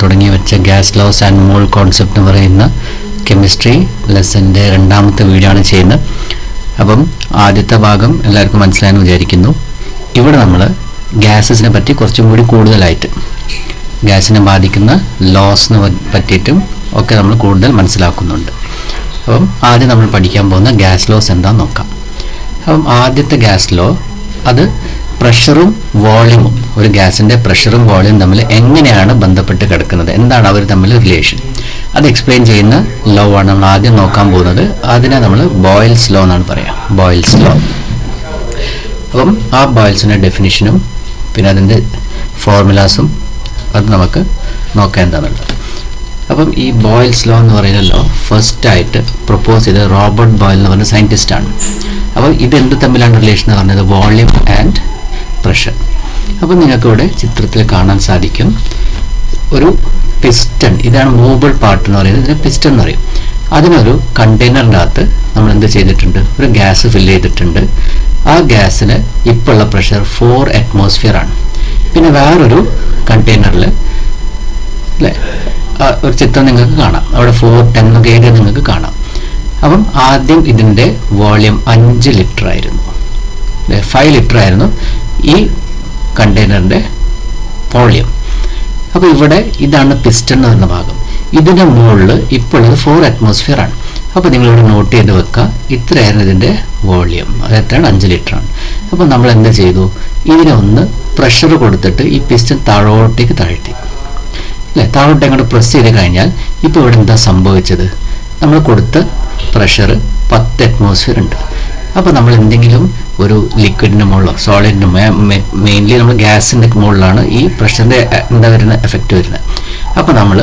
തുടങ്ങി വെച്ച gas loss and mall concept എന്ന് പറയുന്ന കെമിസ്ട്രി ലെസൻ്റെ രണ്ടാമത്തെ വീഡിയോ ആണ് ചെയ്യുന്നത്. അപ്പം ആദ്യത്തെ ഭാഗം എല്ലാവർക്കും മനസ്സിലായെന്ന് വിചാരിക്കുന്നു. ഇവിടെ നമ്മൾ ഗ്യാസസിനെ പറ്റി കുറച്ചും കൂടി കൂടുതലായിട്ട് ഗ്യാസിനെ ബാധിക്കുന്ന ലോസിനെ പറ്റിയിട്ടും ഒക്കെ നമ്മൾ കൂടുതൽ മനസ്സിലാക്കുന്നുണ്ട്. അപ്പം ആദ്യം നമ്മൾ പഠിക്കാൻ പോകുന്ന ഗ്യാസ് ലോസ് എന്താണെന്ന് നോക്കാം. അപ്പം ആദ്യത്തെ ഗ്യാസ് ലോ, അത് പ്രഷറും വോളിയമും, ഒരു ഗ്യാസിൻ്റെ പ്രഷറും വോളിയം തമ്മിൽ എങ്ങനെയാണ് ബന്ധപ്പെട്ട് കിടക്കുന്നത്, എന്താണ് അവർ തമ്മിൽ റിലേഷൻ, അത് എക്സ്പ്ലെയിൻ ചെയ്യുന്ന ലോ ആണ് നമ്മൾ ആദ്യം നോക്കാൻ പോകുന്നത്. അതിനെ നമ്മൾ ബോയിൽസ് ലോ എന്നാണ് പറയുക, ബോയിൽസ് ലോ. അപ്പം ആ ബോയിൽസിൻ്റെ ഡെഫിനിഷനും പിന്നെ അതിൻ്റെ ഫോർമുലാസും അത് നമുക്ക് നോക്കാൻ എന്താണുള്ളത്. അപ്പം ഈ ബോയിൽസ് ലോ എന്ന് പറയുന്ന ലോ ഫസ്റ്റായിട്ട് പ്രൊപ്പോസ് ചെയ്തത് റോബർട്ട് ബോയിൽ എന്ന് പറഞ്ഞ സയൻറ്റിസ്റ്റാണ്. അപ്പോൾ ഇതെന്ത് തമ്മിലാണ് റിലേഷൻ എന്ന് പറഞ്ഞത്, വോളിയം ആൻഡ് പ്രഷർ. അപ്പോൾ നിങ്ങൾക്കിവിടെ ചിത്രത്തിൽ കാണാൻ സാധിക്കും ഒരു പിസ്റ്റൺ, ഇതാണ് മൂവബിൾ പാർട്ട് എന്ന് പറയുന്നത്, ഇതിന് പിസ്റ്റൺ എന്ന് പറയും. അതിനൊരു കണ്ടെയ്നറിൻ്റെ അകത്ത് നമ്മൾ എന്ത് ചെയ്തിട്ടുണ്ട്, ഒരു ഗ്യാസ് ഫില്ല് ചെയ്തിട്ടുണ്ട്. ആ ഗ്യാസിന് ഇപ്പോൾ ഉള്ള പ്രഷർ 4 atmosphere ആണ്. പിന്നെ വേറൊരു കണ്ടെയ്നറിൽ അല്ലേ ഒരു ചിത്രം നിങ്ങൾക്ക് കാണാം, അവിടെ 4, 10 ഒക്കെ എഴുതി നിങ്ങൾക്ക് കാണാം. അപ്പം ആദ്യം ഇതിൻ്റെ വോളിയം 5 ലിറ്റർ ആയിരുന്നു, 5 ലിറ്റർ ആയിരുന്നു ഈ കണ്ടെയ്നറിൻ്റെ വോളിയം. അപ്പോൾ ഇവിടെ ഇതാണ് പിസ്റ്റൺ എന്ന് പറയുന്ന ഭാഗം. ഇതിൻ്റെ മുകളിൽ ഇപ്പോൾ ഉള്ളത് 4 atmosphere ആണ്. അപ്പോൾ നിങ്ങളിവിടെ നോട്ട് ചെയ്ത് വെക്കുക, ഇത്രയായിരുന്നു ഇതിൻ്റെ വോളിയം, അത് എത്രയാണ്, 5 ലിറ്റർ ആണ്. അപ്പോൾ നമ്മൾ എന്ത് ചെയ്തു, ഇതിനെ ഒന്ന് പ്രഷർ കൊടുത്തിട്ട് ഈ പിസ്റ്റൺ താഴോട്ടേക്ക് താഴ്ത്തി അല്ലേ, താഴോട്ട് അങ്ങോട്ട് പ്രസ് ചെയ്ത് കഴിഞ്ഞാൽ ഇപ്പോൾ ഇവിടെ എന്താ സംഭവിച്ചത്, നമ്മൾ കൊടുത്ത പ്രഷർ 10 atmosphere ഉണ്ട്. അപ്പോൾ നമ്മൾ എന്തെങ്കിലും ഒരു ലിക്വിഡിൻ്റെ മുകളിലോ സോളിഡിൻ്റെ മെയിൻലി നമ്മൾ ഗ്യാസിൻ്റെ മുകളിലാണ് ഈ പ്രഷറിൻ്റെ എന്താ വരുന്ന എഫക്റ്റ് വരുന്നത്. അപ്പോൾ നമ്മൾ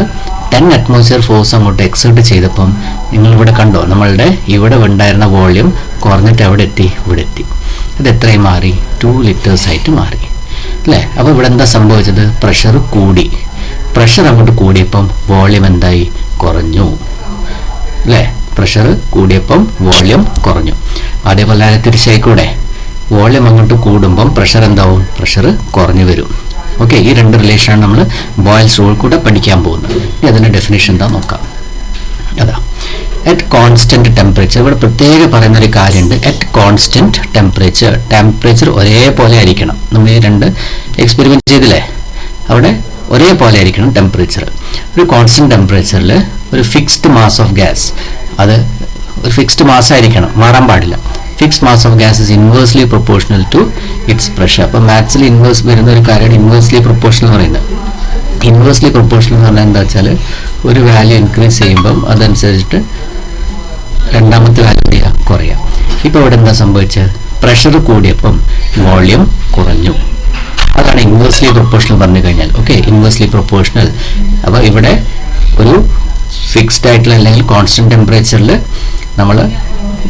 10 atmosphere ഫോഴ്സ് അങ്ങോട്ട് എക്സേർട്ട് ചെയ്തപ്പം നിങ്ങളിവിടെ കണ്ടോ, നമ്മളുടെ ഇവിടെ ഉണ്ടായിരുന്ന വോളിയം കുറഞ്ഞിട്ട് എവിടെ എത്തി, ഇവിടെ എത്തി. അത് എത്രയും മാറി, 2 liters ആയിട്ട് മാറി അല്ലേ. അപ്പോൾ ഇവിടെ എന്താ സംഭവിച്ചത്, പ്രഷർ കൂടി, പ്രഷർ അങ്ങോട്ട് കൂടിയപ്പം വോളിയം എന്തായി, കുറഞ്ഞു അല്ലേ. പ്രഷർ കൂടിയപ്പം വോളിയം കുറഞ്ഞു. അതേപോലെ തന്നെ തിരിച്ചായിക്കൂടെ, വോളിയം അങ്ങോട്ട് കൂടുമ്പം പ്രഷർ എന്താവും, പ്രഷർ കുറഞ്ഞു വരും. ഓക്കെ, ഈ രണ്ട് റിലേഷനാണ് നമ്മൾ ബോയിൽസ് റൂൾ കൂടെ പഠിക്കാൻ പോകുന്നത്. ഇനി അതിൻ്റെ ഡെഫിനേഷൻ എന്താ നോക്കാം. അതാ അറ്റ് കോൺസ്റ്റൻറ്റ് ടെമ്പറേച്ചർ, ഇവിടെ പ്രത്യേകം പറയുന്നൊരു കാര്യമുണ്ട്, അറ്റ് കോൺസ്റ്റൻറ്റ് ടെമ്പറേച്ചർ ഒരേപോലെ ആയിരിക്കണം. നമ്മൾ ഈ രണ്ട് എക്സ്പെരിമെൻറ്റ് ചെയ്തില്ലേ, അവിടെ ഒരേപോലെ ആയിരിക്കണം ടെമ്പറേച്ചർ. ഒരു കോൺസ്റ്റൻറ്റ് ടെമ്പറേച്ചറിൽ ഒരു ഫിക്സ്ഡ് മാസ് ഓഫ് ഗ്യാസ്, അത് ഒരു ഫിക്സ്ഡ് മാസ് ആയിരിക്കണം, മാറാൻ പാടില്ല. Fixed mass of gas is inversely proportional to its pressure. അപ്പോൾ മാത്സിൽ ഇൻവേഴ്സ് വരുന്ന ഒരു കാര്യമാണ് ഇൻവേഴ്സ്ലി പ്രൊപ്പോർഷണൽ എന്ന് പറയുന്നത്. ഇൻവേഴ്സ്ലി പ്രൊപ്പോർഷണൽ എന്ന് പറഞ്ഞാൽ എന്താ വെച്ചാൽ, ഒരു വാല്യൂ ഇൻക്രീസ് ചെയ്യുമ്പം അതനുസരിച്ചിട്ട് രണ്ടാമത്തെ വാല്യൂ എന്ത് ചെയ്യുക, കുറയാം. ഇപ്പോൾ ഇവിടെ എന്താ സംഭവിച്ചത്, പ്രഷർ കൂടിയപ്പം വോളിയം കുറഞ്ഞു. അതാണ് ഇൻവേഴ്സ്ലി പ്രൊപ്പോർഷണൽ പറഞ്ഞു കഴിഞ്ഞാൽ. Okay, inversely proportional. അപ്പോൾ ഇവിടെ ഒരു ഫിക്സ്ഡ് ആയിട്ടുള്ള അല്ലെങ്കിൽ കോൺസ്റ്റന്റ് ടെമ്പറേച്ചറിൽ നമ്മൾ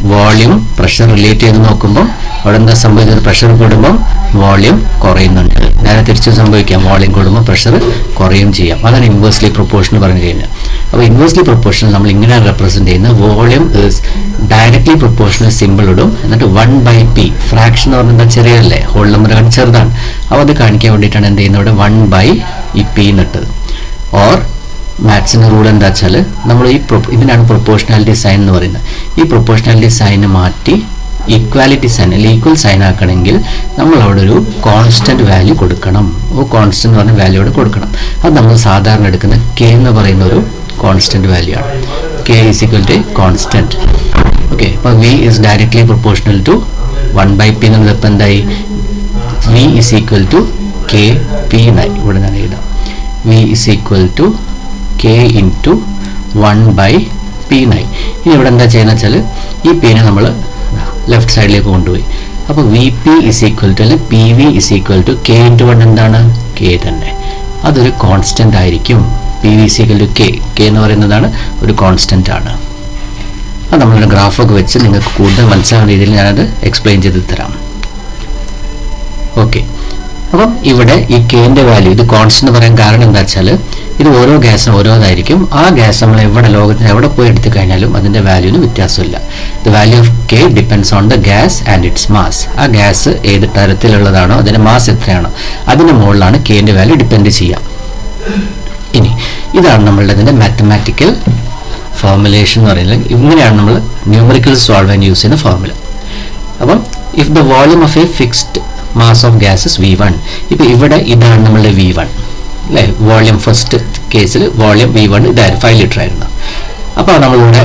വോളിയം പ്രഷർ റിലേറ്റ് ചെയ്ത് നോക്കുമ്പോൾ അവിടെ എന്താ സംഭവിച്ചത്, പ്രഷർ കൂടുമ്പോൾ വോളിയം കുറയുന്നുണ്ട്. നേരെ തിരിച്ചു സംഭവിക്കാം, വോളിയം കൂടുമ്പോൾ പ്രഷർ കുറയും ചെയ്യാം. അതാണ് ഇൻവേഴ്സ്ലി പ്രൊപ്പോർഷണൽ പറഞ്ഞു കഴിഞ്ഞാൽ. അപ്പോൾ ഇൻവേഴ്സ്ലി പ്രൊപ്പോർഷണൽ നമ്മൾ ഇങ്ങനെ റെപ്രസെൻറ്റ് ചെയ്യുന്നത്, volume is directly proportional simple ഇടും, എന്നിട്ട് 1/p ഫ്രാക്ഷൻ എന്ന് പറഞ്ഞാൽ ചെറിയല്ലേ, ഹോൾ നമ്പർ ചെറുതാണ്. അപ്പോൾ അത് കാണിക്കാൻ വേണ്ടിയിട്ടാണ് എന്ത് ചെയ്യുന്നത്, ഇവിടെ 1/p എന്നിട്ടത്. ഓർ മാത്സിൻ്റെ റൂൾ എന്താ വെച്ചാൽ, നമ്മൾ ഇതിനാണ് പ്രൊപ്പോർഷണാലിറ്റി സൈൻ എന്ന് പറയുന്നത്. ഈ പ്രൊപ്പോർഷണാലിറ്റി സൈന് മാറ്റി ഈക്വാലിറ്റി സൈൻ അല്ലെങ്കിൽ ഈക്വൽ സൈൻ ആക്കണമെങ്കിൽ നമ്മൾ അവിടെ ഒരു കോൺസ്റ്റന്റ് വാല്യൂ കൊടുക്കണം. കോൺസ്റ്റന്റ് എന്ന് പറഞ്ഞ വാല്യൂ അവിടെ കൊടുക്കണം. അത് നമ്മൾ സാധാരണ എടുക്കുന്ന കെ എന്ന് പറയുന്ന ഒരു കോൺസ്റ്റന്റ് വാല്യൂ ആണ്. K is equal to constant. Okay, അപ്പോൾ V is directly proportional to 1/p എന്നുള്ളത് ഇപ്പം എന്തായി, V is equal to K P എന്നായി. ഇവിടെ ഞാൻ എഴുതാം, V is equal to k into 1/p എന്നായി. ഇനി ഇവിടെ എന്താ ചെയ്യുന്നത് വെച്ചാൽ, ഈ പീനെ നമ്മൾ ലെഫ്റ്റ് സൈഡിലേക്ക് കൊണ്ടുപോയി. അപ്പോൾ V P is equal to അല്ലെങ്കിൽ P V is equal to K into 1 എന്താണ്, കെ തന്നെ. അതൊരു കോൺസ്റ്റൻ്റ് ആയിരിക്കും. P V is equal to K എന്ന് പറയുന്നതാണ് ഒരു കോൺസ്റ്റൻ്റ് ആണ്. അത് നമ്മളുടെ ഗ്രാഫൊക്കെ വെച്ച് നിങ്ങൾക്ക് കൂടുതൽ മനസ്സിലാവുന്ന രീതിയിൽ ഞാനത് എക്സ്പ്ലെയിൻ ചെയ്ത് തരാം. ഓക്കെ, അപ്പം ഇവിടെ ഈ കെൻ്റെ വാല്യൂ, ഇത് കോൺസ്റ്റന്റ് പറയാൻ കാരണം എന്താ വെച്ചാൽ, ഇത് ഓരോ ഗ്യാസിനും ഓരോന്നായിരിക്കും. ആ ഗ്യാസ് നമ്മൾ എവിടെ ലോകത്തിന് എവിടെ പോയി എടുത്തു കഴിഞ്ഞാലും അതിൻ്റെ വാല്യൂവിന് വ്യത്യാസമില്ല. The value of K depends on the gas and it's mass. ആ ഗ്യാസ് ഏത് തരത്തിലുള്ളതാണോ അതിൻ്റെ മാസ് എത്രയാണോ അതിൻ്റെ മുകളിലാണ് കെൻ്റെ വാല്യൂ ഡിപ്പെൻഡ് ചെയ്യുക. ഇനി ഇതാണ് നമ്മളുടെ ഇതിൻ്റെ മാത്തമാറ്റിക്കൽ ഫോർമുലേഷൻ എന്ന് പറയുന്നത്. ഇങ്ങനെയാണ് നമ്മൾ ന്യൂമറിക്കൽ സോൾവെന്റ് യൂസ് ചെയ്യുന്ന ഫോർമുല. അപ്പം if the volume of A fixed mass of gases V1, ഇപ്പം ഇവിടെ ഇതാണ് നമ്മളുടെ V1 അല്ലേ. വോളിയം ഫസ്റ്റ് കേസിൽ വോളിയം V1 ഇതായിരുന്നു 5 ലിറ്റർ ആയിരുന്നു. അപ്പോൾ നമ്മളിവിടെ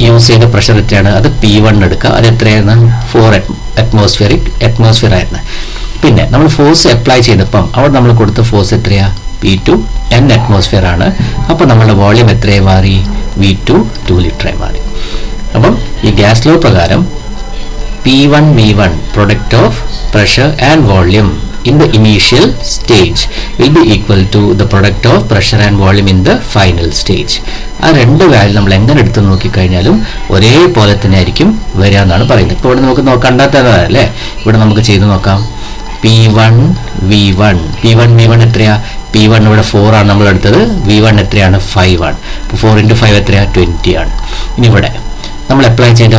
യൂസ് ചെയ്ത പ്രഷർ എത്രയാണ്? അത് P1 എടുക്കുക. അത് എത്രയായിരുന്നു? 4 അറ്റ്മോസ്ഫിയർ ആയിരുന്നു. പിന്നെ നമ്മൾ ഫോഴ്സ് അപ്ലൈ ചെയ്തപ്പം അവിടെ നമ്മൾ കൊടുത്ത ഫോഴ്സ് എത്രയാണ്? P2 10 അറ്റ്മോസ്ഫിയർ ആണ്. അപ്പോൾ നമ്മളുടെ വോളിയം എത്രയായി മാറി? V2 2 ലിറ്ററായി മാറി. അപ്പം ഈ ഗ്യാസ് ലോ പ്രകാരം P1 V1 product of pressure and volume in the initial stage will be equal to the product of pressure and volume in the final stage. ആ രണ്ട് വാല്യൂ നമ്മൾ എങ്ങനെ എടുത്ത് നോക്കിക്കഴിഞ്ഞാലും ഒരേപോലെ തന്നെ ആയിരിക്കും വരിക എന്നാണ് പറയുന്നത്. ഇപ്പോൾ ഇവിടെ നമുക്ക് കണ്ടാത്തതല്ലേ, ഇവിടെ നമുക്ക് ചെയ്ത് നോക്കാം. P1 V1 എത്രയാ? P1 ഇവിടെ 4 ആണ് നമ്മൾ എടുത്തത്. V1 എത്രയാണ്? 5 ആണ്. അപ്പോൾ 4 × 5 എത്രയാ? 20 ആണ്. ഇനി ഇവിടെ നമ്മൾ അപ്ലൈ ചെയ്ത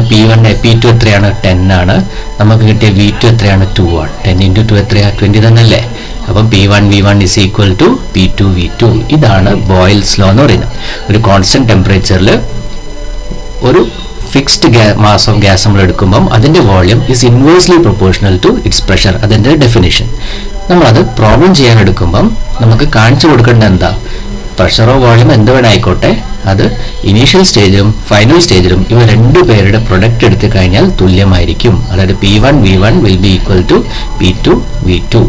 P2 എത്രയാണ്? 10 ആണ്. നമുക്ക് കിട്ടിയ V2 എത്രയാണ്? 2 ആണ്. 10 × 2 എത്രയാണ്? 20 തന്നെയല്ലേ. അപ്പം P1 V1 is equal to P2 V2. ഇതാണ് ബോയിൽസ് ലോ എന്ന് പറയുന്നത്. ഒരു കോൺസ്റ്റന്റ് ടെമ്പറേച്ചറിൽ ഒരു ഫിക്സ്ഡ് മാസ് ഓഫ് ഗ്യാസ് നമ്മൾ എടുക്കുമ്പം അതിൻ്റെ volume is inversely proportional to its pressure. അതിൻ്റെ ഡെഫിനിഷൻ. നമ്മളത് പ്രോബ്ലം ചെയ്യാൻ എടുക്കുമ്പം നമുക്ക് കാണിച്ചു കൊടുക്കേണ്ടത് എന്താ? പ്രഷറോ വോളിയം എന്ത് വേണം ആയിക്കോട്ടെ, അത് ഇനീഷ്യൽ സ്റ്റേജിലും ഫൈനൽ സ്റ്റേജിലും ഇവ രണ്ടു പേരുടെ പ്രൊഡക്റ്റ് എടുത്തു കഴിഞ്ഞാൽ തുല്യമായിരിക്കും. അതായത് P1 V1 will be equal to P2 V2.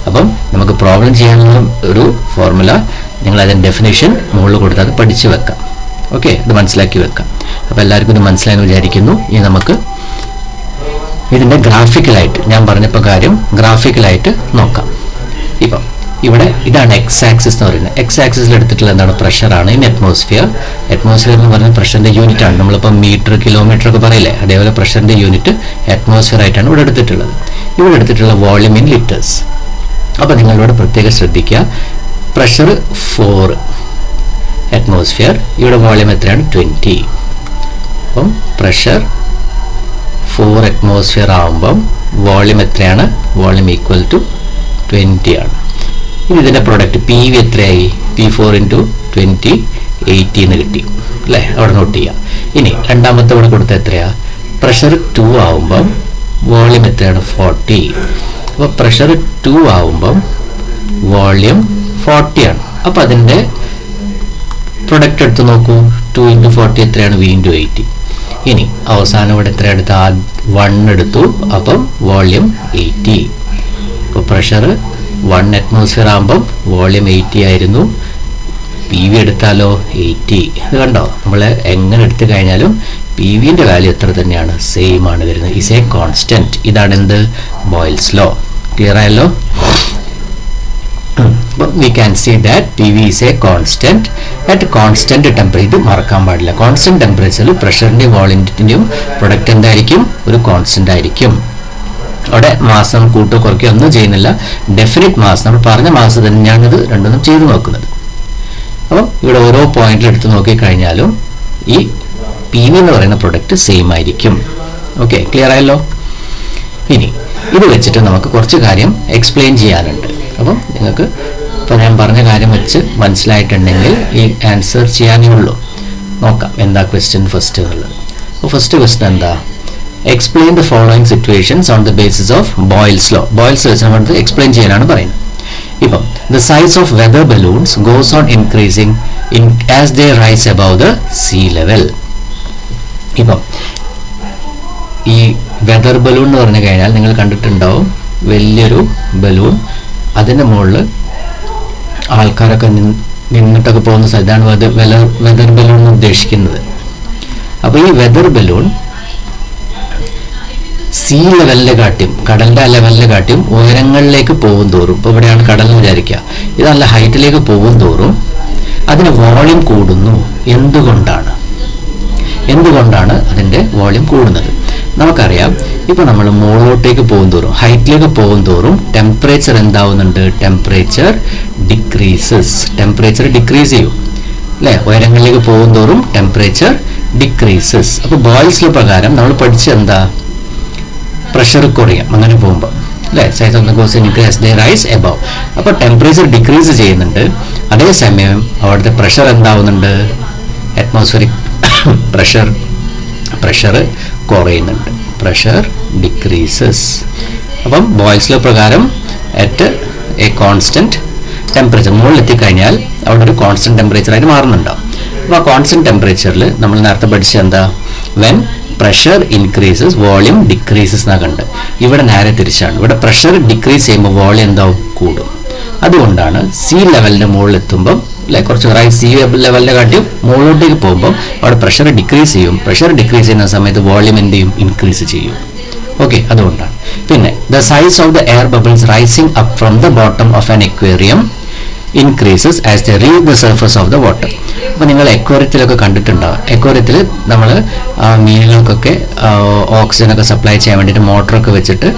അപ്പം നമുക്ക് പ്രോബ്ലം ചെയ്യാനുള്ള ഒരു ഫോർമുല നിങ്ങൾ അതിൻ്റെ ഡെഫിനേഷൻ മുകളിൽ കൊടുത്ത് അത് പഠിച്ചു വെക്കാം. ഓക്കെ, ഇത് മനസ്സിലാക്കി വെക്കാം. അപ്പോൾ എല്ലാവർക്കും ഇത് മനസ്സിലായെന്ന് വിചാരിക്കുന്നു. ഇനി നമുക്ക് ഇതിൻ്റെ ഗ്രാഫിക്കലായിട്ട് ഞാൻ പറഞ്ഞപ്പോൾ കാര്യം ഗ്രാഫിക്കലായിട്ട് നോക്കാം. ഇപ്പം ഇവിടെ ഇതാണ് എക്സ് ആക്സിസ് എന്ന് പറയുന്നത്. എക്സ് ആക്സിസിൽ എടുത്തിട്ടുള്ള എന്താണ്? പ്രഷറാണ് ഇൻ അറ്റ്മോസ്ഫിയർ. അറ്റ്മോസ്ഫിയർ എന്ന് പറഞ്ഞാൽ പ്രഷറിൻ്റെ യൂണിറ്റ് ആണ്. നമ്മളിപ്പോൾ മീറ്റർ കിലോമീറ്റർ ഒക്കെ പറയില്ലേ, അതേപോലെ പ്രഷറിൻ്റെ യൂണിറ്റ് അറ്റ്മോസ്ഫിയർ ആയിട്ടാണ് ഇവിടെ എടുത്തിട്ടുള്ളത്. ഇവിടെ എടുത്തിട്ടുള്ള വോളിയം ഇൻ ലിറ്റേഴ്സ്. അപ്പോൾ നിങ്ങളിവിടെ പ്രത്യേകം ശ്രദ്ധിക്കുക. പ്രഷർ 4 അറ്റ്മോസ്ഫിയർ, ഇവിടെ വോളിയം എത്രയാണ്? 20. അപ്പം പ്രഷർ 4 അറ്റ്മോസ്ഫിയർ ആകുമ്പം വോളിയം എത്രയാണ്? വോളിയം ഈക്വൽ ടു 20 ആണ്. ഇനി ഇതിൻ്റെ പ്രൊഡക്റ്റ് PV എത്രയായി? P4 × 20 80 എന്ന് കിട്ടി അല്ലേ. അവിടെ നോട്ട് ചെയ്യാം. ഇനി രണ്ടാമത്തെ ഇവിടെ കൊടുത്ത എത്രയാ? പ്രഷർ 2 ആവുമ്പം വോളിയം എത്രയാണ്? 40. അപ്പോൾ പ്രഷർ 2 ആവുമ്പം വോളിയം 40 ആണ്. അപ്പോൾ അതിൻ്റെ പ്രൊഡക്റ്റ് എടുത്ത് നോക്കൂ. 2 × 40 എത്രയാണ്? V × 80. ഇനി അവസാനം ഇവിടെ എത്ര എടുത്ത? 1 എടുത്തു. അപ്പം വോളിയം 80. അപ്പോൾ പ്രഷർ 1 അറ്റ്മോസ്ഫിയർ ആകുമ്പം വോളിയം 80 ആയിരുന്നു. PV എടുത്താലോ? 80. ഇത് കണ്ടോ, നമ്മൾ എങ്ങനെ എടുത്തു കഴിഞ്ഞാലും PVൻ്റെ വാല്യൂ എത്ര തന്നെയാണ്? സെയിം ആണ് വരുന്നത്. Is A constant. ഇതാണ് എന്ത്? Boils law. ക്ലിയർ ആയല്ലോ? we can see that PV is a constant at constant temperature. ഇത് മറക്കാൻ പാടില്ല. കോൺസ്റ്റന്റ് ടെമ്പറേച്ചറിൽ പ്രഷറിൻ്റെയും വോളിയത്തിൻ്റെയും പ്രൊഡക്റ്റ് എന്തായിരിക്കും? ഒരു കോൺസ്റ്റന്റ് ആയിരിക്കും. അവിടെ മാസം കൂട്ടോ കുറയ്ക്കുകയോ ഒന്നും ചെയ്യുന്നില്ല. ഡെഫിനിറ്റ് മാസ്, നമ്മൾ പറഞ്ഞ മാസം തന്നെയാണ് ഇത് രണ്ടൊന്നും ചെയ്തു നോക്കുന്നത്. അപ്പോൾ ഇവിടെ ഓരോ പോയിന്റ് എടുത്ത് നോക്കിക്കഴിഞ്ഞാലും ഈ PV എന്ന് പറയുന്ന പ്രൊഡക്റ്റ് സെയിം ആയിരിക്കും. ഓക്കെ, ക്ലിയർ ആയല്ലോ? ഇനി ഇത് വെച്ചിട്ട് നമുക്ക് കുറച്ച് കാര്യം എക്സ്പ്ലെയിൻ ചെയ്യാനുണ്ട്. അപ്പം നിങ്ങൾക്ക് ഇപ്പോൾ ഞാൻ പറഞ്ഞ കാര്യം വെച്ച് മനസ്സിലായിട്ടുണ്ടെങ്കിൽ ഈ ആൻസർ ചെയ്യാനേ ഉള്ളൂ. നോക്കാം എന്താ ക്വസ്റ്റ്യൻ ഫസ്റ്റ് എന്നുള്ളത്. അപ്പോൾ ഫസ്റ്റ് ക്വസ്റ്റ്യൻ എന്താ? Explain the following situations on the basis of Boyle's law. Boyle's വെച്ച് നമ്മൾ എക്സ്പ്ലെയിൻ ചെയ്യാനാണ് പറയുന്നത്. ഇപ്പം the size of weather balloons goes on increasing as they rise above the sea level. ഇപ്പം ഈ വെതർ ബലൂൺ എന്ന് പറഞ്ഞു കഴിഞ്ഞാൽ നിങ്ങൾ കണ്ടിട്ടുണ്ടാവും, വലിയൊരു ബലൂൺ, അതിൻ്റെ മുകളിൽ ആൾക്കാരൊക്കെ നിന്നിട്ടൊക്കെ പോകുന്ന സ്ഥലത്താണ് വെതർ ബലൂൺ എന്ന് ഉദ്ദേശിക്കുന്നത്. അപ്പോൾ ഈ വെതർ ബലൂൺ സീ ലെവലിലെ കാട്ടിയും കടലിൻ്റെ ലെവലിലെ കാട്ടിയും ഉയരങ്ങളിലേക്ക് പോകും തോറും, ഇപ്പോൾ ഇവിടെയാണ് കടൽ എന്ന് വിചാരിക്കുക, ഇത് നല്ല ഹൈറ്റിലേക്ക് പോകും തോറും അതിന് വോളിയം കൂടുന്നു. എന്തുകൊണ്ടാണ് അതിൻ്റെ വോളിയം കൂടുന്നത്? നമുക്കറിയാം, ഇപ്പോൾ നമ്മൾ മുകളിലോട്ടേക്ക് പോകും തോറും, ഹൈറ്റിലേക്ക് പോകും തോറും ടെമ്പറേച്ചർ എന്താവുന്നുണ്ട്? ടെമ്പറേച്ചർ ഡിക്രീസ് ചെയ്യും അല്ലേ? ഉയരങ്ങളിലേക്ക് പോകും തോറും ടെമ്പറേച്ചർ ഡിക്രീസസ്. അപ്പോൾ ബോയിൽസ് ലോ പ്രകാരം നമ്മൾ പഠിച്ചത് എന്താ? പ്രഷർ കുറയാം അങ്ങനെ പോകുമ്പോൾ അല്ലേ? Size of the gas increase as they rise above. അപ്പോൾ ടെമ്പറേച്ചർ ഡിക്രീസ് ചെയ്യുന്നുണ്ട്, അതേസമയം അവിടുത്തെ പ്രഷർ എന്താവുന്നുണ്ട്? അറ്റ്മോസ്ഫിയറിക് പ്രഷർ കുറയുന്നുണ്ട്, പ്രഷർ ഡിക്രീസസ്. അപ്പം ബോയ്ൽസ് ലോ പ്രകാരം അറ്റ് എ കോൺസ്റ്റന്റ് ടെമ്പറേച്ചർ മുകളിലെത്തിക്കഴിഞ്ഞാൽ അവിടെ ഒരു കോൺസ്റ്റന്റ് ടെമ്പറേച്ചറായിട്ട് മാറുന്നുണ്ടാവും. അപ്പോൾ ആ കോൺസ്റ്റന്റ് ടെമ്പറേച്ചറിൽ നമ്മൾ നേരത്തെ പഠിച്ച എന്താ? When pressure increases volume decreases എന്നാ കണ്ട്. ഇവിടെ നേരെ തിരിച്ചാണ്. ഇവിടെ പ്രഷർ ഡിക്രീസ് ചെയ്യുമ്പോൾ വോളിയം എന്താവും? കൂടും. അതുകൊണ്ടാണ് സീ ലെവലിന്റെ മുകളിലെത്തുമ്പം അല്ലെ, കുറച്ച് റൈസ് സീ ലെവലിനെ കാട്ടിയും മുകളിലോട്ടേക്ക് പോകുമ്പോൾ അവിടെ പ്രഷർ ഡിക്രീസ് ചെയ്യും. പ്രഷർ ഡിക്രീസ് ചെയ്യുന്ന സമയത്ത് വോളിയം എന്ത് ചെയ്യും? ഇൻക്രീസ് ചെയ്യും. ഓക്കെ, അതുകൊണ്ടാണ്. പിന്നെ the size of the air bubbles rising up from the bottom of an aquarium increases as the reach the surface of the water. അപ്പോൾ നിങ്ങൾ എക്വേറിയത്തിലൊക്കെ കണ്ടിട്ടുണ്ടാവും. എക്വേറിയത്തിൽ നമ്മൾ മീനുകൾക്കൊക്കെ ഓക്സിജനൊക്കെ സപ്ലൈ ചെയ്യാൻ വേണ്ടിയിട്ട് മോട്ടറൊക്കെ വെച്ചിട്ട്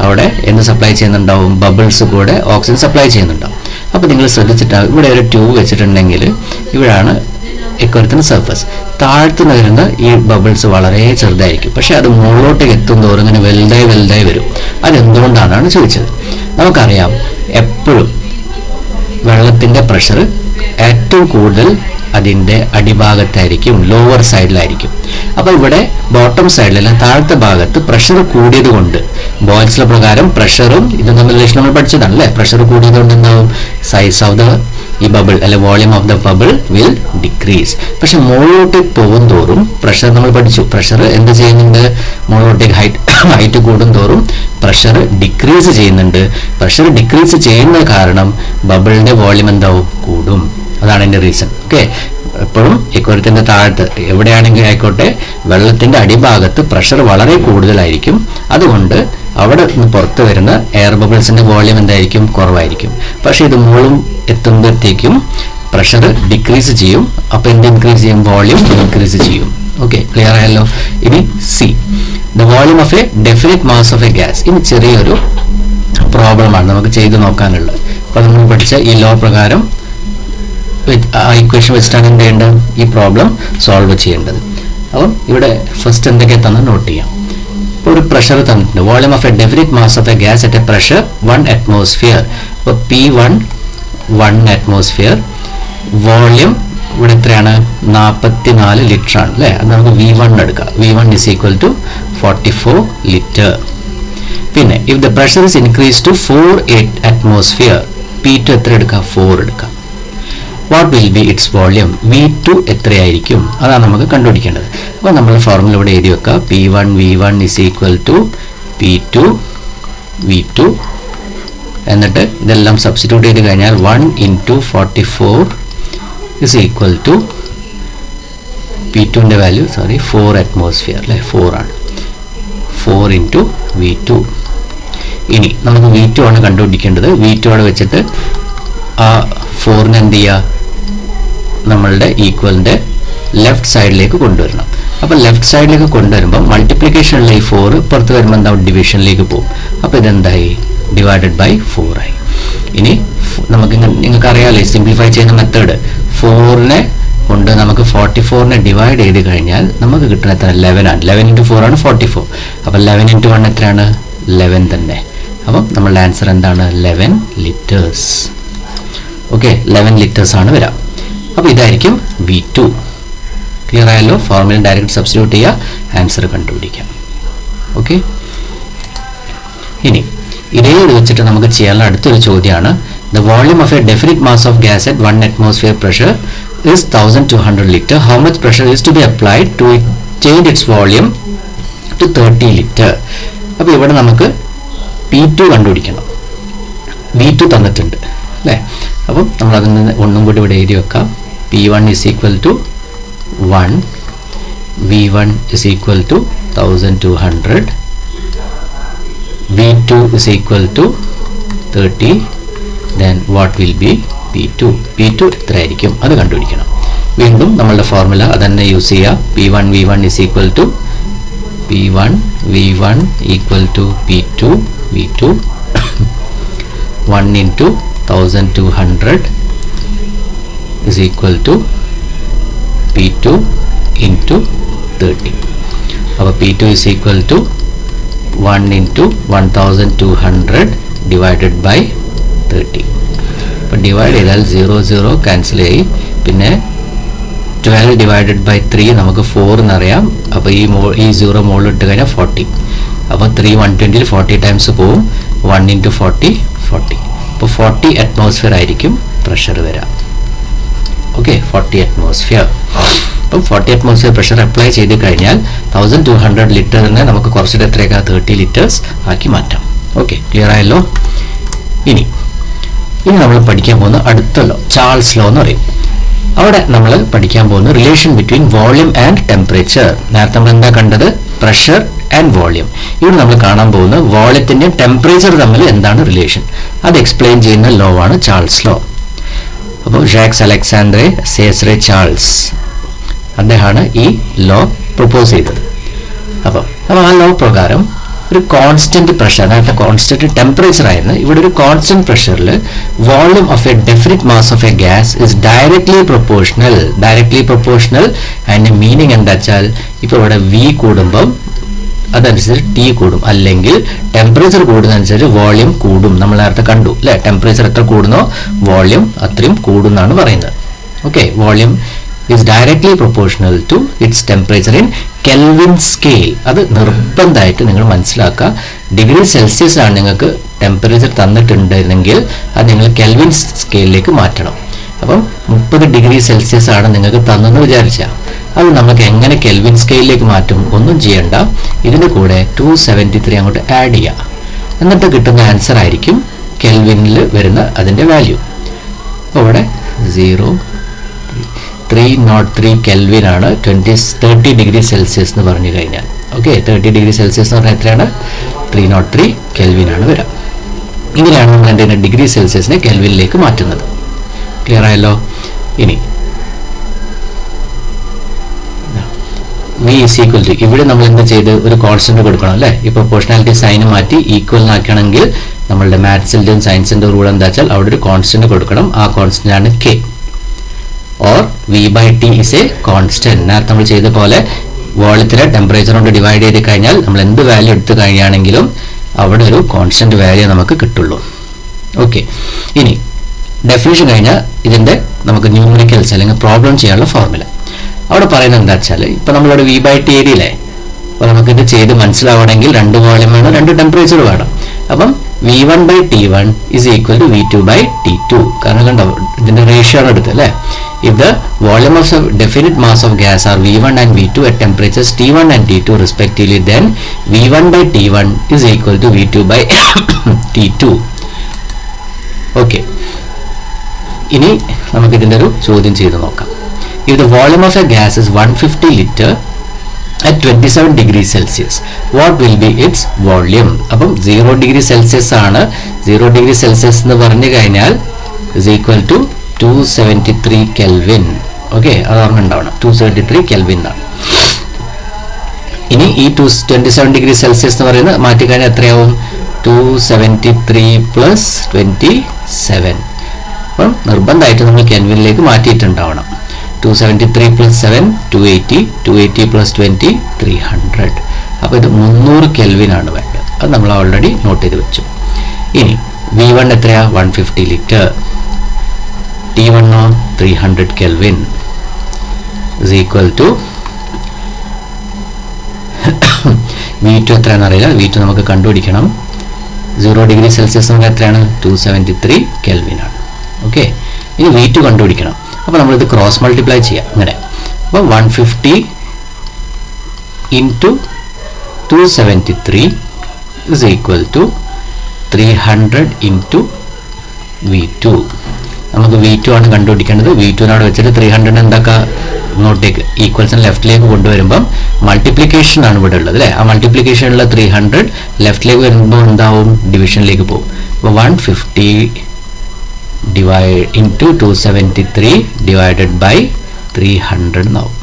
അവിടെ എന്ത് സപ്ലൈ ചെയ്യുന്നുണ്ടാവും? ബബിൾസ് കൂടെ ഓക്സിജൻ സപ്ലൈ ചെയ്യുന്നുണ്ടാവും. അപ്പോൾ നിങ്ങൾ ശ്രദ്ധിച്ചിട്ടാവും, ഇവിടെ ഒരു ട്യൂബ് വെച്ചിട്ടുണ്ടെങ്കിൽ ഇവിടെയാണ് എക്വേറിയത്തിന് സർഫസ്. താഴ്ത്തുനിന്ന് വരുന്ന ഈ ബബിൾസ് വളരെ ചെറുതായിരിക്കും, പക്ഷെ അത് മുകളിലോട്ടേക്ക് എത്തും തോറും ഇങ്ങനെ വലുതായി വരും. അതെന്തുകൊണ്ടാണെന്നാണ് ചോദിച്ചത്. നമുക്കറിയാം, എപ്പോഴും വെള്ളത്തിൻ്റെ പ്രഷർ ഏറ്റവും കൂടുതൽ അതിൻ്റെ അടിഭാഗത്തായിരിക്കും, ലോവർ സൈഡിലായിരിക്കും. അപ്പോൾ ഇവിടെ ബോട്ടം സൈഡിലല്ല, താഴത്തെ ഭാഗത്ത് പ്രഷർ കൂടിയത് കൊണ്ട് ബോയ്ൽസ് ലോ പ്രകാരം പ്രഷറും ഇതും തമ്മിൽ റിലേഷൻ നമ്മൾ പഠിച്ചതാണ് അല്ലേ? പ്രഷർ കൂടിയത് കൊണ്ട് എന്താവും? സൈസ് ഓഫ് ദ ഈ ബബിൾ അല്ലെ volume of the bubble will decrease. പക്ഷെ മുകളിലോട്ടേക്ക് പോകും തോറും പ്രഷർ നമ്മൾ പഠിച്ചു, പ്രഷർ എന്ത് ചെയ്യുന്നുണ്ട്? മുകളിലോട്ടേക്ക് ഹൈറ്റ് കൂടും തോറും പ്രഷർ ഡിക്രീസ് ചെയ്യുന്നുണ്ട്. പ്രഷർ ഡിക്രീസ് ചെയ്യുന്ന കാരണം ബബിളിന്റെ വോളിയം എന്താവും? കൂടും. അതാണ് എൻ്റെ റീസൺ. ഓക്കെ, എപ്പോഴും എക്വേറിയത്തിന്റെ താഴത്ത് എവിടെയാണെങ്കിലും ആയിക്കോട്ടെ, വെള്ളത്തിന്റെ അടിഭാഗത്ത് പ്രഷർ വളരെ കൂടുതലായിരിക്കും. അതുകൊണ്ട് അവിടെ നിന്ന് പുറത്ത് വരുന്ന എയർ ബബിൾസിന്റെ വോളിയം എന്തായിരിക്കും? കുറവായിരിക്കും. പക്ഷെ ഇത് മുകളിൽ എത്തുമ്പോഴത്തേക്കും പ്രഷർ ഡിക്രീസ് ചെയ്യും. അപ്പോൾ എന്ത് ഇൻക്രീസ് ചെയ്യും? വോളിയം ഇൻക്രീസ് ചെയ്യും. ഓക്കെ, ക്ലിയർ ആയല്ലോ? ഇനി C, the volume of a definite mass of a gas. ഇനി ചെറിയൊരു പ്രോബ്ലമാണ് നമുക്ക് ചെയ്ത് നോക്കാനുള്ളത്. അപ്പോൾ നമ്മൾ പഠിച്ച ഈ ലോ പ്രകാരം ഇക്വേഷൻ വെച്ചിട്ടാണ് എന്ത് ചെയ്യേണ്ടത്? ഈ പ്രോബ്ലം സോൾവ് ചെയ്യേണ്ടത്. അപ്പം ഇവിടെ ഫസ്റ്റ് എന്തൊക്കെ തന്നെ നോട്ട് ചെയ്യാം. ഇപ്പോൾ ഒരു പ്രഷർ തന്നിട്ടുണ്ട്. Volume of a definite mass of a gas at A pressure 1 atmosphere. അപ്പോൾ P1 1 atmosphere. വോളിയം ഇവിടെ എത്രയാണ്? 44 ലിറ്റർ ആണ് അല്ലേ? അത് നമുക്ക് V1 എടുക്കാം. V1 is equal to 44 litre. പിന്നെ if the pressure is increased to 4 atmosphere, P2 എത്ര എടുക്കാം? 4 എടുക്കാം. What will be its volume? V2 എത്രയായിരിക്കും? അതാണ് നമുക്ക് കണ്ടുപിടിക്കേണ്ടത്. അപ്പോൾ നമ്മൾ ഫോർമുല ഇവിടെ എഴുതി വെക്കുക. P1 V1 is equal to P2 V2. എന്നിട്ട് ഇതെല്ലാം സബ്സ്റ്റിറ്റ്യൂട്ട് ചെയ്ത് കഴിഞ്ഞാൽ 1 into 44 is equal to P2ന്റെ വാല്യൂ 4 atmosphere അല്ലേ? 4 ആണ്. 4 into V2. ഇനി നമുക്ക് V2 ആണ് കണ്ടുപിടിക്കേണ്ടത്. V2 അവിടെ വെച്ചിട്ട് ആ 4നെ എന്ത് ചെയ്യുക? നമ്മളുടെ ഈക്വലിൻ്റെ ലെഫ്റ്റ് സൈഡിലേക്ക് കൊണ്ടുവരണം. അപ്പോൾ ലെഫ്റ്റ് സൈഡിലേക്ക് കൊണ്ടുവരുമ്പോൾ മൾട്ടിപ്ലിക്കേഷനുള്ള ഈ 4 പുറത്ത് വരുമ്പോൾ എന്താ? ഡിവിഷനിലേക്ക് പോകും. അപ്പോൾ ഇതെന്തായി? ഡിവൈഡഡ് ബൈ 4 ആയി. ഇനി നമുക്ക് നിങ്ങൾക്ക് അറിയാമല്ലോ സിംപ്ലിഫൈ ചെയ്യുന്ന മെത്തേഡ്. 4നെ കൊണ്ട് നമുക്ക് 44നെ ഡിവൈഡ് ചെയ്ത് കഴിഞ്ഞാൽ നമുക്ക് കിട്ടുന്ന എത്ര? 11 ആണ്. 11 into 4 ആണ് 44. അപ്പോൾ 11 into 1 എത്രയാണ്? 11 തന്നെ. അപ്പം നമ്മളുടെ ആൻസർ എന്താണ്? 11 ലിറ്റേഴ്സ്. ഓക്കെ, 11 ലിറ്റേഴ്സ് ആണ് വരാം. അപ്പോൾ ഇതായിരിക്കും V2. ക്ലിയർ ആയല്ലോ? ഫോർമുല ഡയറക്റ്റ് സബ്സ്റ്റിറ്റ്യൂട്ട് ചെയ്യുക, ആൻസർ കണ്ടുപിടിക്കാം. ഓക്കെ, ഇനി ഇതേ വെച്ചിട്ട് നമുക്ക് ചെയ്യാനുള്ള അടുത്തൊരു ചോദ്യമാണ്. The volume of a definite mass of gas at 1 atmosphere pressure is 1200 liter. How much pressure is to be applied to change its volume to 30 liter? അപ്പോൾ ഇവിടെ നമുക്ക് P2 കണ്ടുപിടിക്കണം. V2 തന്നിട്ടുണ്ട് അല്ലേ? അപ്പം നമ്മൾ അതിൽ നിന്ന് ഒന്നും കൂടി ഇവിടെ എഴുതി വെക്കാം. P1 is equal to 1, V1 is equal to 1200, V2 is equal to 30. Then what will be P2? P2 എത്രയായിരിക്കും? അത് കണ്ടുപിടിക്കണം. വീണ്ടും നമ്മളുടെ ഫോർമുല അതന്നെ യൂസ് ചെയ്യുക. P1 V1 is equal to P1 V1 equal to P2 V2. 1 into 1200 is equal to P2 into 30. അപ്പോൾ P2 is equal to 1 into 1200 divided by 30. അപ്പോൾ divide ചെയ്താൽ 0 ക്യാൻസൽ ആയി. പിന്നെ 12 divided by 3 നമുക്ക് 4 എന്നറിയാം. അപ്പോൾ ഈ 0 മുകളിൽ ഇട്ട് കഴിഞ്ഞാൽ 40. അപ്പോൾ 3 120 40 ടൈംസ് പോവും. 1 into 40 40. അപ്പോൾ 40 അറ്റ്മോസ്ഫിയർ ആയിരിക്കും പ്രഷർ വരാം. Okay, 40 atmosphere. അപ്പം 40 അറ്റ്മോസ്ഫിയർ പ്രഷർ അപ്ലൈ ചെയ്ത് കഴിഞ്ഞാൽ 1200 ലിറ്ററിനെ നമുക്ക് കുറച്ചിട്ട് എത്രയൊക്കെ 30 ലിറ്റേഴ്സ് ആക്കി മാറ്റാം. ഓക്കെ, ക്ലിയർ ആയല്ലോ. ഇനി നമ്മൾ പഠിക്കാൻ പോകുന്ന അടുത്ത ലോ ചാൾസ് ലോ എന്ന് പറയും. അവിടെ നമ്മൾ പഠിക്കാൻ പോകുന്ന relation between volume and temperature. നേരത്തെ നമ്മൾ എന്താ കണ്ടത്? Pressure and volume. ഇവിടെ നമ്മൾ കാണാൻ പോകുന്ന വോളിയത്തിന്റെയും ടെമ്പറേച്ചർ തമ്മിൽ എന്താണ് റിലേഷൻ, അത് എക്സ്പ്ലെയിൻ ചെയ്യുന്ന ലോ ആണ് ചാൾസ് ലോ. അപ്പോൾ ജാക്സ് അലക്സാന്ദ്രെ സേസ്രെ ചാൾസ് അദ്ദേഹമാണ് ഈ ലോ പ്രപ്പോസ് ചെയ്തത്. അപ്പോൾ ആ ലോ പ്രകാരം ഒരു കോൺസ്റ്റന്റ് പ്രഷർ, നേരത്തെ കോൺസ്റ്റന്റ് ടെമ്പറേച്ചർ ആയിരുന്നു, ഇവിടെ ഒരു കോൺസ്റ്റന്റ് പ്രഷറിൽ volume of a definite mass of a gas is directly proportional. അതിന്റെ മീനിങ് എന്താ വെച്ചാൽ, ഇപ്പൊ ഇവിടെ വി കൂടുമ്പം അതനുസരിച്ച് ടി കൂടും, അല്ലെങ്കിൽ ടെമ്പറേച്ചർ കൂടുന്നതനുസരിച്ച് വോളിയം കൂടും. നമ്മൾ നേരത്തെ കണ്ടു അല്ലെ, ടെമ്പറേച്ചർ എത്ര കൂടുന്നോ വോളിയം അത്രയും കൂടും എന്നാണ് പറയുന്നത്. Okay, volume is directly proportional to its temperature in Kelvin scale. അത് നിർബന്ധമായിട്ട് നിങ്ങൾ മനസ്സിലാക്കുക. ഡിഗ്രി സെൽഷ്യസ് ആണ് നിങ്ങൾക്ക് ടെമ്പറേച്ചർ തന്നിട്ടുണ്ടെങ്കിൽ അത് നിങ്ങൾ കെൽവിൻ സ്കെയിലിലേക്ക് മാറ്റണം. അപ്പം 30 ഡിഗ്രി സെൽഷ്യസ് ആണ് നിങ്ങൾക്ക് തന്നെന്ന് വിചാരിച്ചാൽ അത് നമുക്ക് എങ്ങനെ കെൽവിൻ സ്കെയിലിലേക്ക് മാറ്റും? ഒന്നും ചെയ്യണ്ട, ഇതിൻ്റെ കൂടെ 273 അങ്ങോട്ട് ആഡ് ചെയ്യുക. എന്നിട്ട് കിട്ടുന്ന ആൻസർ ആയിരിക്കും കെൽവിനിൽ വരുന്ന അതിൻ്റെ വാല്യൂ. അപ്പോൾ ഇവിടെ 303 കെൽവിൻ ആണ് 30 ഡിഗ്രി സെൽഷ്യസ് എന്ന് പറഞ്ഞു കഴിഞ്ഞാൽ. ഓക്കെ, 30 ഡിഗ്രി സെൽഷ്യസ് എന്ന് പറഞ്ഞാൽ എത്രയാണ്? 303 കെൽവിൻ ആണ് വരാം. ഇങ്ങനെയാണ് നമ്മൾ എൻ്റെ ഡിഗ്രി സെൽഷ്യസിനെ കെൽവിനിലേക്ക് മാറ്റുന്നത്. ക്ലിയർ ആയല്ലോ. ഇനി V is equal to, ഇവിടെ നമ്മൾ എന്താ ചെയ്ത് ഒരു കോൺസ്റ്റന്റ് കൊടുക്കണം അല്ലേ. ഈ പ്രൊപ്പോർഷണാലിറ്റി സൈൻ മാറ്റി ഈക്വൽ ആക്കണമെങ്കിൽ നമ്മളുടെ മാത്സിന്റെയും സയൻസിന്റെ റൂൾ എന്താ വെച്ചാൽ അവിടെ ഒരു കോൺസ്റ്റന്റ് കൊടുക്കണം. ആ കോൺസ്റ്റന്റ് ആണ് K. or V by T is a constant. നേരത്തെ നമ്മൾ ചെയ്ത പോലെ വോളിയത്തിലെ ടെമ്പറേച്ചർ കൊണ്ട് ഡിവൈഡ് ചെയ്ത് കഴിഞ്ഞാൽ നമ്മൾ എന്ത് വാല്യൂ എടുത്തു കഴിയുകയാണെങ്കിലും അവിടെ ഒരു കോൺസ്റ്റന്റ് വാല്യൂ നമുക്ക് കിട്ടുള്ളൂ. ഓക്കെ, ഇനി ഡെഫിനിഷൻ കഴിഞ്ഞാൽ ഇതിന്റെ നമുക്ക് ന്യൂമറിക്കൽസ് അല്ലെങ്കിൽ പ്രോബ്ലം ചെയ്യാനുള്ള ഫോർമുല അവിടെ പറയുന്നത് എന്താ വെച്ചാൽ, ഇപ്പൊ നമ്മളിവിടെ V by T എഴുതിയില്ലേ, അപ്പോൾ നമുക്കിത് ചെയ്ത് മനസ്സിലാവണമെങ്കിൽ 2 വോളിയം വേണം, 2 ടെമ്പറേച്ചർ വേണം. അപ്പം V1 by T1 is equal to V2 by T2. കാരണം കണ്ടോ ഇതിന്റെ റേഷ്യോ ആണ് എടുത്തത് അല്ലേ. If the volume of a definite mass of gas are V1 and V2 at temperatures T1 and T2 respectively, then V1 by T1 is equal to V2 by T2. Okay. ഇനി നമുക്ക് ഇതിന്റെ ഒരു ചോദ്യം ചെയ്ത് നോക്കാം. If the volume of a gas is 150 liter at 27 degrees Celsius, what will be its volume? അപ്പം 0 degree Celsius ആണ്. 0 degree Celsius എന്ന് പറഞ്ഞു കഴിഞ്ഞാൽ is equal to 273 kelvin. Okay, അത് ഓർമ്മ ഉണ്ടാവണം, 273 കെൽവിൻ ആണ്. ഇനി ഈ 27 ഡിഗ്രി സെൽഷ്യസ് എന്ന് പറയുന്നത് മാറ്റിക്കഴിഞ്ഞാൽ എത്രയാവും? 273 plus 27. അപ്പം നിർബന്ധമായിട്ട് നമ്മൾ കെൽവിനിലേക്ക് മാറ്റിയിട്ടുണ്ടാവണം. 273 plus 7 280, 280 plus 20 300. അപ്പോൾ ഇത് 300 കെൽവിൻ ആണ് വേണ്ടത്. അത് നമ്മൾ ഓൾറെഡി നോട്ട് ചെയ്ത് വെച്ചു. ഇനി V1 എത്രയാ? 150 litre. T1 300 Kelvin is equal to V2 എത്രയാണെന്ന് അറിയില്ല. V2 നമുക്ക് കണ്ടുപിടിക്കണം. 0 ഡിഗ്രി സെൽഷ്യസ് നമുക്ക് എത്രയാണ്? 273 കെൽവിൻ ആണ്. ഓക്കെ, ഇനി V2 കണ്ടുപിടിക്കണം. അപ്പോൾ നമ്മളിത് ക്രോസ് മൾട്ടിപ്ലൈ ചെയ്യാം ഇങ്ങനെ. അപ്പോൾ 150 into 273 is equal to 300 into V2. നമുക്ക് V2 ആണ് കണ്ടുപിടിക്കേണ്ടത്. V2 വെച്ചിട്ട് 300 എന്താക്കുക? ഇങ്ങോട്ടേക്ക് ഈക്വൽസിന് ലെഫ്റ്റിലേക്ക് കൊണ്ടുവരുമ്പം മൾട്ടിപ്ലിക്കേഷൻ ആണ് ഇവിടെ ഉള്ളത് അല്ലേ. ആ മൾട്ടിപ്ലിക്കേഷനുള്ള 300 ലെഫ്റ്റിലേക്ക് വരുമ്പോൾ എന്താവും? ഡിവിഷനിലേക്ക് പോകും. അപ്പോൾ 150 ഡിവൈഡ് ഇൻറ്റു 273 ഡിവൈഡഡ് ബൈ 300 എന്നാവും.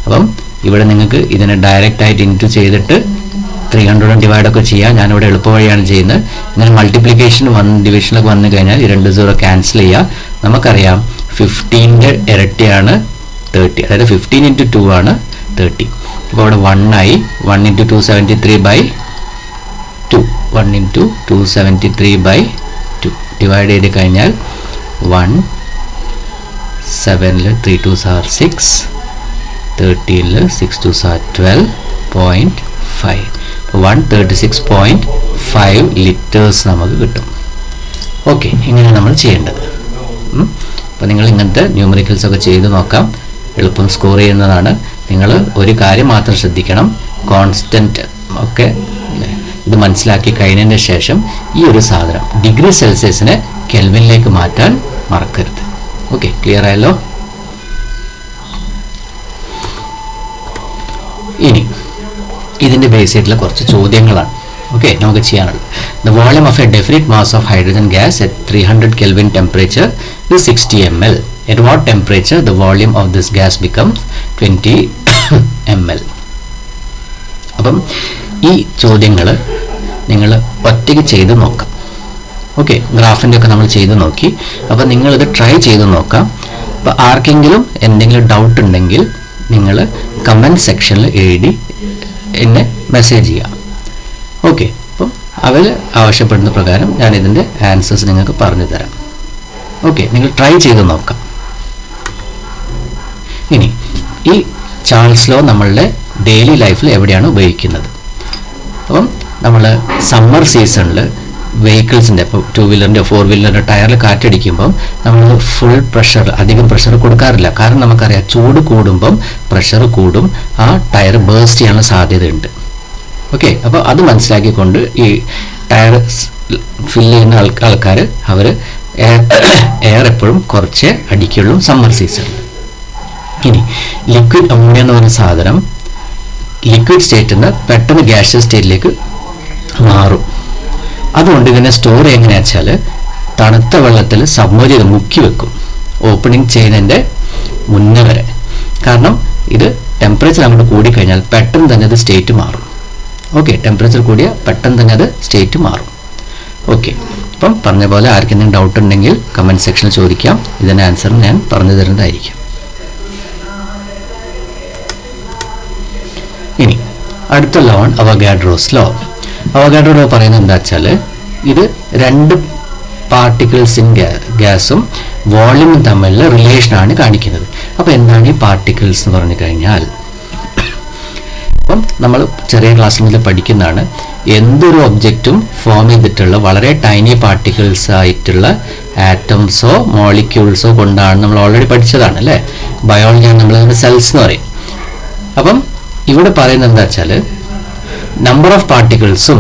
അപ്പം ഇവിടെ നിങ്ങൾക്ക് ഇതിനെ ഡയറക്റ്റ് ആയിട്ട് ഇൻറ്റു ചെയ്തിട്ട് 300 ഡിവൈഡ് ഒക്കെ ചെയ്യാം. ഞാനിവിടെ എളുപ്പ വഴിയാണ് ചെയ്യുന്നത്. ഇങ്ങനെ മൾട്ടിപ്ലിക്കേഷൻ ഡിവിഷനിലൊക്കെ വന്നു കഴിഞ്ഞാൽ ഈ 2 0 ക്യാൻസൽ ചെയ്യുക. നമുക്കറിയാം 15ന്റെ ഇരട്ടിയാണ് 30, അതായത് 15 into 2 ആണ് 30. അപ്പോൾ അവിടെ 1 ആയി. 1 into 273 by 1 into 273/2 ഡിവൈഡ് ചെയ്ത് കഴിഞ്ഞാൽ 1 7 3 2s are 6 13 6 2s are 12.5 136.5 liters നമുക്ക് കിട്ടും. ഓക്കെ, ഇങ്ങനെ നമ്മൾ ചെയ്യേണ്ടത്. അപ്പോൾ നിങ്ങൾ ഇങ്ങനത്തെ ന്യൂമറിക്കൽസ് ഒക്കെ ചെയ്ത് നോക്കാം, എളുപ്പം സ്കോർ ചെയ്യുന്നതാണ്. നിങ്ങൾ ഒരു കാര്യം മാത്രം ശ്രദ്ധിക്കണം, കോൺസ്റ്റൻറ്റ് ഒക്കെ ഇത് മനസ്സിലാക്കി കഴിഞ്ഞതിന് ശേഷം ഈ ഒരു സാധനം ഡിഗ്രി സെൽഷ്യസിനെ കെൽവിനിലേക്ക് മാറ്റാൻ മറക്കരുത്. ഓക്കെ, ക്ലിയർ ആയല്ലോ? ഇനി ഇതിൻ്റെ ബേസ് ആയിട്ടുള്ള കുറച്ച് ചോദ്യങ്ങളാണ്. ഓക്കെ, നമുക്ക് ചെയ്യാനുള്ളത്. The volume of a definite mass of hydrogen gas at 300 Kelvin temperature is 60 ml. At what temperature the volume of this gas becomes 20 ml? അപ്പം ഈ ചോദ്യങ്ങൾ നിങ്ങൾ ഒറ്റയ്ക്ക് ചെയ്ത് നോക്കാം. ഓക്കെ, ഗ്രാഫിൻ്റെ ഒക്കെ നമ്മൾ ചെയ്ത് നോക്കി. അപ്പോൾ നിങ്ങളിത് ട്രൈ ചെയ്ത് നോക്കാം. അപ്പോൾ ആർക്കെങ്കിലും എന്തെങ്കിലും ഡൗട്ട് ഉണ്ടെങ്കിൽ നിങ്ങൾ കമൻറ്റ് സെക്ഷനിൽ എഴുതി എന്നെ മെസ്സേജ് ചെയ്യാം. ഓക്കെ, അപ്പം അവർ ആവശ്യപ്പെടുന്ന പ്രകാരം ഞാൻ ഇതിൻ്റെ ആൻസേഴ്സ് നിങ്ങൾക്ക് പറഞ്ഞു തരാം. ഓക്കെ, നിങ്ങൾ ട്രൈ ചെയ്ത് നോക്കാം. ഇനി ഈ ചാൾസ് ലോ നമ്മളുടെ ഡെയിലി ലൈഫിൽ എവിടെയാണ് ഉപയോഗിക്കുന്നത്? അപ്പം നമ്മൾ സമ്മർ സീസണിൽ വെഹിക്കിൾസിൻ്റെ, ഇപ്പോൾ 2 വീലറിൻ്റെ 4 വീലറിൻ്റെ ടയറിൽ കാറ്റടിക്കുമ്പം നമ്മൾ ഫുൾ പ്രഷർ, അധികം പ്രഷർ കൊടുക്കാറില്ല. കാരണം നമുക്കറിയാം ചൂട് കൂടുമ്പം പ്രഷർ കൂടും, ആ ടയർ ബേസ്റ്റ് ചെയ്യാനുള്ള സാധ്യതയുണ്ട്. ഓക്കെ, അപ്പോൾ അത് മനസ്സിലാക്കിക്കൊണ്ട് ഈ ടയർ ഫില്ല് ചെയ്യുന്ന ആൾക്കാർ അവർ എയർ എപ്പോഴും കുറച്ചേ അടിക്കുള്ളൂ സമ്മർ സീസണിൽ. ഇനി ലിക്വിഡ് അമോണിയ എന്ന് പറയുന്ന സാധനം ലിക്വിഡ് സ്റ്റേറ്റിൽ നിന്ന് പെട്ടെന്ന് ഗ്യാഷ്യസ് സ്റ്റേറ്റിലേക്ക് മാറും. അതുകൊണ്ട് ഇതിനെ സ്റ്റോർ എങ്ങനെയാ വെച്ചാൽ തണുത്ത വെള്ളത്തിൽ സബ്മേർജ് ചെയ്ത് മുക്കി വെക്കും, ഓപ്പണിംഗ് ചെയ്യുന്നതിൻ്റെ മുന്നേ വരെ. കാരണം ഇത് ടെമ്പറേച്ചർ അങ്ങോട്ട് കൂടിക്കഴിഞ്ഞാൽ പെട്ടെന്ന് തന്നെ അത് സ്റ്റേറ്റ് മാറും. ഓക്കെ, ടെമ്പറേച്ചർ കൂടിയാൽ പെട്ടെന്ന് തന്നെ അത് സ്റ്റേറ്റ് മാറും. ഓക്കെ, അപ്പം പറഞ്ഞ പോലെ ആർക്കെന്തെങ്കിലും ഡൗട്ട് ഉണ്ടെങ്കിൽ കമൻറ്റ് സെക്ഷനിൽ ചോദിക്കാം, ഇതിൻ്റെ ആൻസർ ഞാൻ പറഞ്ഞു തരുന്നതായിരിക്കും. ഇനി അടുത്ത ലോ ആണ് അവഗാഡ്രോസ് ലോ. അവഗാഡ്രോ ലോ പറയുന്നത് എന്താ വെച്ചാൽ ഇത് രണ്ട് പാർട്ടിക്കിൾസ് ഇൻ ഗ്യാസും വോളിയമും തമ്മിലുള്ള റിലേഷനാണ് കാണിക്കുന്നത്. അപ്പോൾ എന്താണ് ഈ പാർട്ടിക്കിൾസ് എന്ന് പറഞ്ഞു കഴിഞ്ഞാൽ, അപ്പം നമ്മൾ ചെറിയ ക്ലാസ്സിൽ പഠിക്കുന്നതാണ്, എന്തൊരു ഒബ്ജക്റ്റും ഫോം ചെയ്തിട്ടുള്ള വളരെ ടൈനി പാർട്ടിക്കിൾസ് ആയിട്ടുള്ള ആറ്റംസോ മോളിക്യൂൾസോ കൊണ്ടാണ് നമ്മൾ ഓൾറെഡി പഠിച്ചതാണ് അല്ലേ, ബയോളജിയാണ് നമ്മൾ സെൽസ് എന്ന് പറയും. അപ്പം ഇവിടെ പറയുന്നത് എന്താ വെച്ചാൽ നമ്പർ ഓഫ് പാർട്ടിക്കിൾസും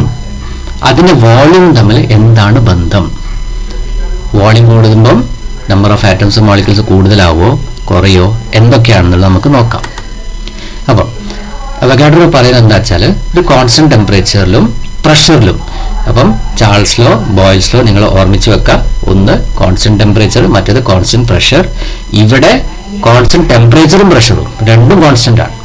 അതിൻ്റെ വോളിയം തമ്മിൽ എന്താണ് ബന്ധം? വോളിയം കൂടുമ്പം നമ്പർ ഓഫ് ആറ്റംസും മോളിക്യൂൾസ് കൂടുതലാവോ കുറയോ എന്തൊക്കെയാണെന്നുള്ളത് നമുക്ക് നോക്കാം. അപ്പം അവഗാഡ്രോ പറയുന്നത് എന്താ വെച്ചാൽ ഒരു കോൺസ്റ്റന്റ് ടെമ്പറേച്ചറിലും പ്രഷറിലും. അപ്പം ചാൾസ് ലോ, ബോയിൽസ് ലോ നിങ്ങൾ ഓർമ്മിച്ച് വെക്കുക. ഒന്ന് കോൺസ്റ്റന്റ് ടെമ്പറേച്ചർ, മറ്റേത് കോൺസ്റ്റന്റ് പ്രഷർ. ഇവിടെ കോൺസ്റ്റന്റ് ടെമ്പറേച്ചറും പ്രഷറും രണ്ടും കോൺസ്റ്റന്റ് ആണ്.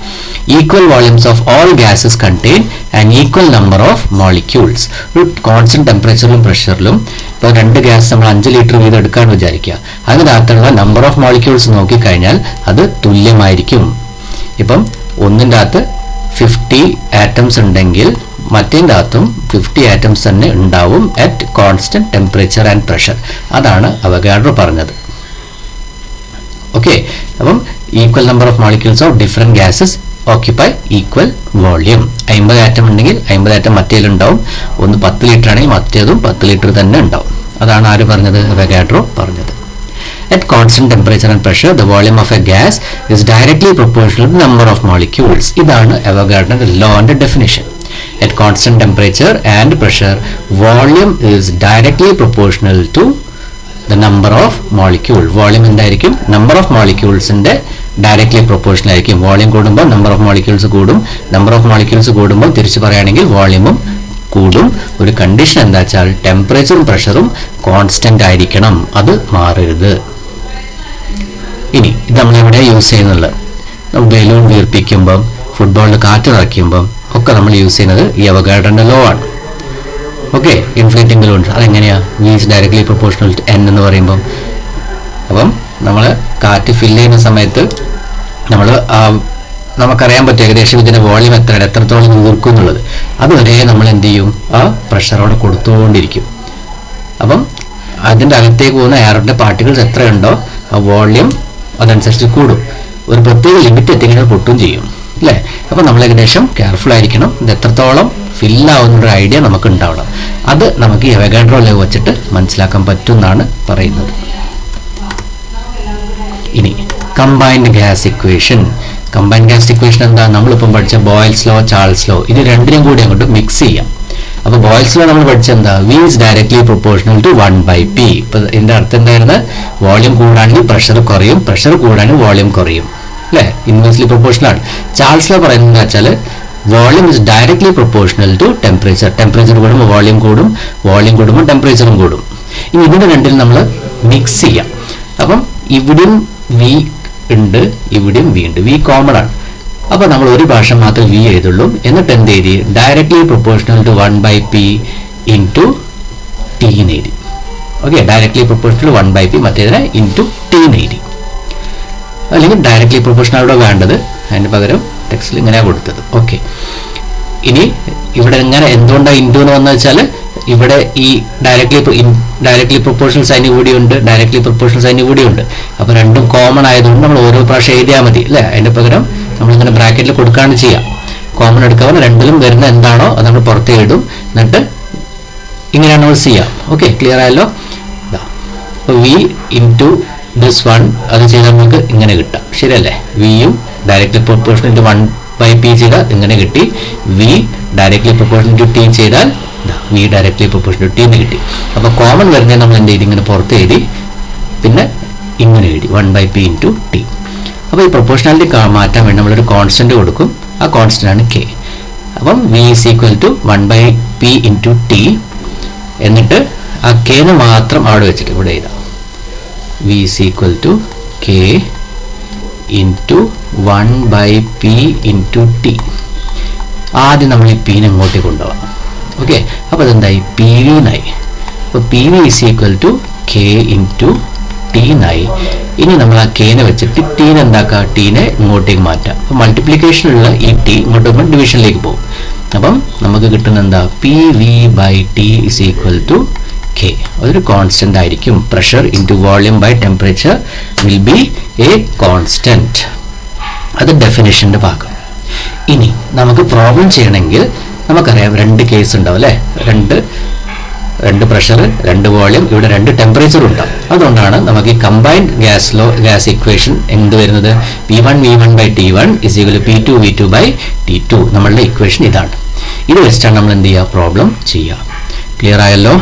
Equal volumes of all gases contain an equal number of molecules. ഒരു കോൺസ്റ്റന്റ് ടെമ്പറേച്ചറിലും പ്രഷറിലും ഇപ്പോൾ 2 ഗ്യാസ് നമ്മൾ 5 ലിറ്റർ വീതം എടുക്കാമെന്ന് വിചാരിക്കുക. അതിനകത്തുള്ള നമ്പർ ഓഫ് മോളിക്യൂൾസ് നോക്കിക്കഴിഞ്ഞാൽ അത് തുല്യമായിരിക്കും. ഇപ്പം ഒന്നിൻ്റെ അകത്ത് 50 ആറ്റംസ് ഉണ്ടെങ്കിൽ മറ്റേൻ്റെ അകത്തും 50 ആറ്റംസ് തന്നെ ഉണ്ടാവും at constant temperature and pressure. അതാണ് അവഗാഡ്രോ പറഞ്ഞത്. ഓക്കെ, അപ്പം equal number of molecules of different gases occupy equal volume. 50 atom ഉണ്ടെങ്കിൽ 50 ആറ്റം മറ്റേലുണ്ടാവും. ഒന്ന് 10 ലിറ്റർ ആണെങ്കിൽ മറ്റേതും 10 ലിറ്റർ തന്നെ ഉണ്ടാവും. അതാണ് ആര് പറഞ്ഞത്? അവഗാഡ്രോ പറഞ്ഞത്. At constant temperature and pressure, the volume of a gas is directly proportional to the number of molecules. ഇതാണ് അവഗാഡ്രോയുടെ law and definition. At constant temperature and pressure, volume is directly proportional to the number of molecule. Volume എന്തായിരിക്കും? Number of moleculesന്റെ directly proportional ആയിരിക്കും. Volume കൂടുമ്പോൾ number of molecules കൂടും, number of molecules കൂടുമ്പോൾ തിരിച്ച് പറയുകയാണെങ്കിൽ വോളിയമും കൂടും. ഒരു കണ്ടീഷൻ എന്താ വെച്ചാൽ ടെമ്പറേച്ചറും പ്രഷറും കോൺസ്റ്റന്റ് ആയിരിക്കണം, അത് മാറരുത്. ഇനി ഇത് നമ്മളെവിടെ യൂസ് ചെയ്യുന്നുള്ളത്? ബലൂൺ വീർപ്പിക്കുമ്പം, ഫുട്ബോളിൽ കാറ്റ് നിറയ്ക്കുമ്പം ഒക്കെ നമ്മൾ യൂസ് ചെയ്യുന്നത് ഈ അവഗാഡ്രോയുടെ ലോ ആണ്. ഓക്കെ, ഇൻഫ്ലേറ്റിംഗ് ബലൂൺ അതെങ്ങനെയാണ്? V is directly proportional to N എന്ന് പറയുമ്പം. അപ്പം നമ്മൾ കാറ്റ് ഫില്ല് ചെയ്യുന്ന സമയത്ത് നമ്മൾ ആ നമുക്കറിയാൻ പറ്റും ഏകദേശം ഇതിൻ്റെ വോളിയം എത്രത്തോളം നീർക്കും എന്നുള്ളത്. അതുവരെ നമ്മൾ എന്ത് ചെയ്യും, ആ പ്രഷറോടെ കൊടുത്തുകൊണ്ടിരിക്കും. അപ്പം അതിൻ്റെ അകത്തേക്ക് പോകുന്ന എയറിൻ്റെ പാർട്ടിക്കിൾസ് എത്രയുണ്ടോ ആ വോളിയം അതനുസരിച്ച് കൂടും. ഒരു പ്രത്യേക ലിമിറ്റ് എത്തിക്കഴിഞ്ഞാൽ പൊട്ടും ചെയ്യും അല്ലേ. അപ്പോൾ നമ്മൾ ഏകദേശം കെയർഫുൾ ആയിരിക്കണം. ഇത് എത്രത്തോളം ഫില്ലാവുന്നൊരു ഐഡിയ നമുക്ക് ഉണ്ടാവണം. അത് നമുക്ക് ഈ അവഗാഡ്രോ ലോ വെച്ചിട്ട് മനസ്സിലാക്കാൻ പറ്റും എന്നാണ് പറയുന്നത്. ഇനി combined gas equation. Combined gas equation എന്താ? നമ്മളിപ്പം പഠിച്ച ബോയിൽസ് ലോ, ചാൾസ് ലോ, ഇത് രണ്ടിനും കൂടി അങ്ങോട്ട് മിക്സ് ചെയ്യാം. അപ്പോൾ ബോയിൽസ് ലോ നമ്മൾ പഠിച്ച എന്താ? V is directly proportional to 1/P. ഇപ്പോൾ ഇതിൻ്റെ അർത്ഥം എന്തായിരുന്നു? വോളിയം കൂടാണെങ്കിൽ പ്രഷർ കുറയും, പ്രഷർ കൂടാണെങ്കിൽ വോളിയം കുറയും അല്ലേ, ഇൻവേഴ്സ്ലി പ്രൊപ്പോർഷണൽ ആണ്. ചാൾസ് ലോ പറയുന്നത് എന്താ വെച്ചാൽ volume is directly proportional to temperature. Temperature കൂടുമ്പോൾ വോളിയം കൂടും, വോളിയം കൂടുമ്പോൾ ടെമ്പറേച്ചറും കൂടും. ഇനി ഇതിൻ്റെ രണ്ടിൽ നമ്മൾ മിക്സ് ചെയ്യാം. അപ്പം ഇവിടെയും V ഉണ്ട്, ഇവിടെയും V ഉണ്ട്. V കോമൺ ആണ്. അപ്പോൾ നമ്മൾ ഒരു ഭാഷ മാത്രമേ V എഴുതുള്ളൂ. എന്നിട്ട് എന്ത് എഴുതി? Directly proportional to 1/P into T എന്ന് എഴുതി. ഓക്കെ, ഡയറക്ട്ലി പ്രൊപ്പോർഷണൽ 1/P, മറ്റേതിനെ ഇൻറ്റു T എന്ന് എഴുതി. അല്ലെങ്കിൽ ഡയറക്ട്ലി പ്രൊപ്പോർഷണൽ അവിടെ വേണ്ടത്, അതിന് പകരം ടെക്സ്റ്റിൽ ഇങ്ങനെയാണ് കൊടുത്തത്. ഓക്കെ, ഇനി ഇവിടെ ഇങ്ങനെ എന്തുകൊണ്ടാണ് ഇൻറ്റു എന്ന് വന്നു വെച്ചാൽ ഇവിടെ ഈ ഡയറക്ട്ലി പ്രൊപ്പോർഷണൽ സൈൻ കൂടി ഉണ്ട്, ഡയറക്ട്ലി പ്രൊപ്പോർഷണൽ സൈൻ കൂടി ഉണ്ട്. അപ്പോൾ രണ്ടും കോമൺ ആയതുകൊണ്ട് നമ്മൾ ഓരോ പ്രാവശ്യം എഴുതിയാൽ മതി അല്ലേ. അതിൻ്റെ പകരം നമ്മളിങ്ങനെ ബ്രാക്കറ്റിൽ കൊടുക്കാണ് ചെയ്യുക. കോമൺ എടുക്കാൻ രണ്ടിലും വരുന്ന എന്താണോ അത് നമ്മൾ പുറത്തേ ഇടും. എന്നിട്ട് ഇങ്ങനെയാണ് നമ്മൾ ചെയ്യുക. ഓക്കെ, ക്ലിയർ ആയല്ലോ. അപ്പോൾ V ഇൻറ്റു ദിസ് 1 അത് ചെയ്താൽ നമുക്ക് ഇങ്ങനെ കിട്ടാം, ശരിയല്ലേ. വിയും ഡയറക്ട്ലി പ്രൊപ്പോർഷണൽ ടു 1/P ചെയ്താൽ ഇങ്ങനെ കിട്ടി. V directly proportional to T ചെയ്താൽ V directly proportional to T എന്ന് കിട്ടി. അപ്പോൾ കോമൺ വരുന്നത് നമ്മൾ എന്ത് ചെയ്ത് ഇങ്ങനെ പുറത്ത് എഴുതി, പിന്നെ ഇങ്ങനെ എഴുതി 1/P ഇൻറ്റു T. അപ്പോൾ ഈ പ്രൊപ്പോർഷണാലിറ്റി മാറ്റാൻ വേണ്ടി നമ്മളൊരു കോൺസ്റ്റന്റ് കൊടുക്കും. ആ കോൺസ്റ്റന്റ് ആണ് K. അപ്പം V is equal to 1/P into T. എന്നിട്ട് ആ Kന് മാത്രം അവിടെ വെച്ചിട്ട് ഇവിടെ എഴുതാം. V is equal to K into 1/P into T. ആദ്യം നമ്മൾ ഈ P നെ ഇങ്ങോട്ടേക്ക് കൊണ്ടുപോകാം. ഓക്കെ, അപ്പോൾ അതെന്തായി? PV എന്നായി. അപ്പോൾ PV is equal to K into T എന്നായി. ഇനി നമ്മൾ ആ Kനെ വെച്ചിട്ട് Tനെ എന്താക്കുക? Tനെ ഇങ്ങോട്ടേക്ക് മാറ്റാം. അപ്പോൾ മൾട്ടിപ്ലിക്കേഷനുള്ള ഈ T ഇങ്ങോട്ട് പോകുമ്പോൾ ഡിവിഷനിലേക്ക് പോകും. അപ്പം നമുക്ക് കിട്ടുന്ന എന്താ? PV/T is equal to K. അതൊരു കോൺസ്റ്റന്റ് ആയിരിക്കും. Pressure into volume by temperature will be a constant. അത് ഡെഫിനിഷൻ്റെ ഭാഗം. ഇനി നമുക്ക് പ്രോബ്ലം ചെയ്യണമെങ്കിൽ നമുക്കറിയാം രണ്ട് കേസ് ഉണ്ടാവും അല്ലേ. രണ്ട് പ്രഷർ, രണ്ട് വോളിയം, ഇവിടെ രണ്ട് ടെമ്പറേച്ചർ ഉണ്ടാവും. അതുകൊണ്ടാണ് നമുക്ക് ഈ കമ്പൈൻഡ് ഗ്യാസ് ഇക്വേഷൻ എന്ത് വരുന്നത്? P1V1/T1 is equal to P2V2/T2. നമ്മളുടെ ഇക്വേഷൻ ഇതാണ്. ഇത് വെച്ചിട്ടാണ് നമ്മൾ എന്ത് ചെയ്യുക? പ്രോബ്ലം ചെയ്യുക. ക്ലിയർ ആയല്ലോ.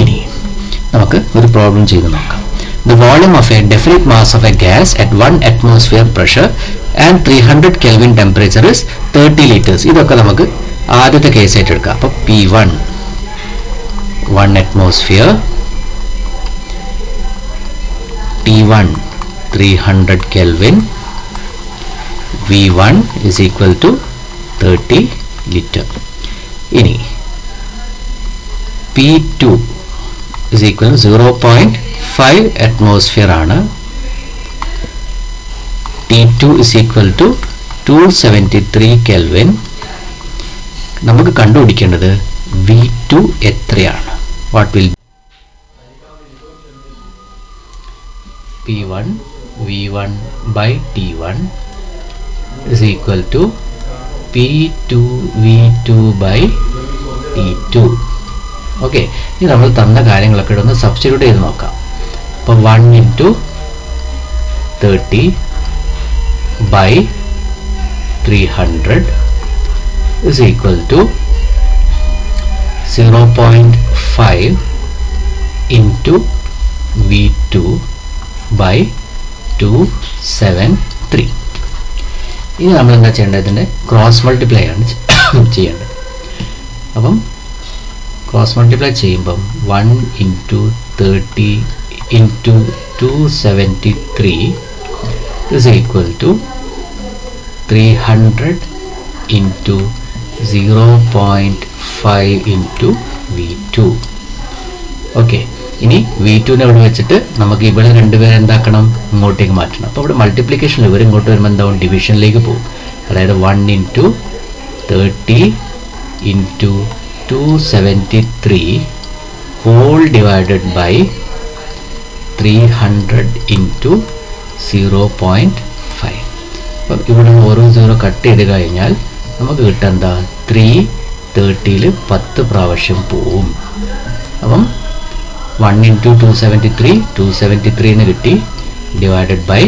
ഇനി നമുക്ക് ഒരു പ്രോബ്ലം ചെയ്ത് നോക്കാം. The volume of a definite mass of a gas at 1 atmosphere pressure and 300 Kelvin temperature is 30 liters. ഇതൊക്കെ നമുക്ക് ആദ്യത്തെ കേസ് ആയിട്ട് എടുക്കാം. അപ്പോൾ P1 1 atmosphere, T1 300 Kelvin, V1 is equal to 30 liter. ഇനി P2 is equal to 0.5 atmosphere ആണ്. T2 is equal to 273 Kelvin. നമുക്ക് കണ്ടുപിടിക്കേണ്ടത് V2 എത്രയാണ്? What will P1 V1/T1 is equal to P2 V2/T2. Okay, ഇനി നമ്മൾ തന്ന കാര്യങ്ങളൊക്കെ ഒന്ന് സബ്സ്റ്റിറ്റ്യൂട്ട് ചെയ്ത് നോക്കാം. അപ്പോൾ 1 into 30 by 300 is equal to 0.5 into V2 by 273. ഇനി നമ്മൾ എന്താ ചെയ്യേണ്ടത്? ഇതിൻ്റെ ക്രോസ് മൾട്ടിപ്ലൈ ആണ് ചെയ്യേണ്ടത്. അപ്പം ക്രോസ് മൾട്ടിപ്ലൈ ചെയ്യുമ്പം 1 into 30 into 273 is equal to 300 into 0.5 into V2. Okay, ഇനി V2നെ ഇവിടെ വെച്ചിട്ട് നമുക്ക് ഇവിടെ രണ്ടുപേരെ എന്താക്കണം, ഇങ്ങോട്ടേക്ക് മാറ്റണം. അപ്പോൾ ഇവിടെ മൾട്ടിപ്ലിക്കേഷനിൽ ഇവർ ഇങ്ങോട്ട് വരുമ്പോൾ എന്താവും, ഡിവിഷനിലേക്ക് പോകും. അതായത് 1 × 30 × 273 ഹോൾ ഡിവൈഡഡ് ബൈ 300 × 0.5. അപ്പം ഇവിടെ ഓരോ 0 കട്ട് ചെയ്ത് കഴിഞ്ഞാൽ നമുക്ക് കിട്ടുക എന്താ, 330ൽ 10 പ്രാവശ്യം പോവും. അപ്പം 1 × 273 273 കിട്ടി, ഡിവൈഡഡ് ബൈ